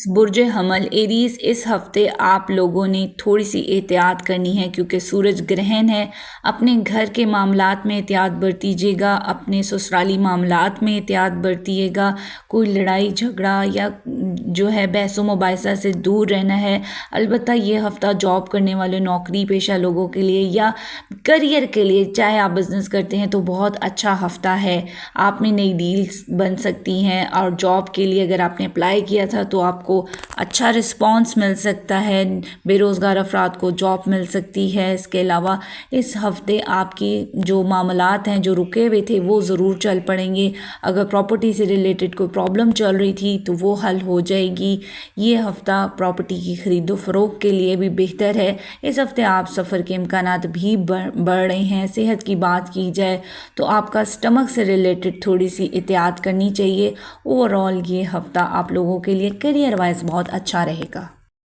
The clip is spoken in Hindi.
बुर्ज हमल एरीज, इस हफ्ते आप लोगों ने थोड़ी सी एहतियात करनी है क्योंकि सूरज ग्रहण है। अपने घर के मामलात में एहतियात बरतीजिएगा, अपने ससुराली मामलात में एहतियात बरतिएगा। कोई लड़ाई झगड़ा या जो है बहसों मुबाहिसा से दूर रहना है। अलबत्ता ये हफ़्ता जॉब करने वाले नौकरी पेशा लोगों के लिए या करियर के लिए, चाहे आप बिज़नेस करते हैं तो बहुत अच्छा हफ़्ता है। आप में नई डील्स बन सकती हैं और जॉब के लिए अगर आपने अप्लाई किया था तो आपको अच्छा रिस्पॉन्स मिल सकता है। बेरोज़गार अफराद को जॉब मिल सकती है। इसके अलावा इस हफ्ते आपकी जो मामलात हैं जो रुके हुए थे वो ज़रूर चल पड़ेंगे। अगर प्रॉपर्टी से रिलेटेड कोई प्रॉब्लम चल रही थी तो वो हल हो जाएगी। ये हफ़्ता प्रॉपर्टी की ख़रीदो फ़रोख्त के लिए भी बेहतर है। इस हफ्ते आप सफ़र के इम्कानात भी बढ़ रहे हैं। सेहत की बात की जाए तो आपका स्टमक से रिलेटेड थोड़ी सी एहतियात करनी चाहिए। ओवरऑल ये हफ़्ता आप लोगों के लिए करियर वाइज बहुत अच्छा रहेगा।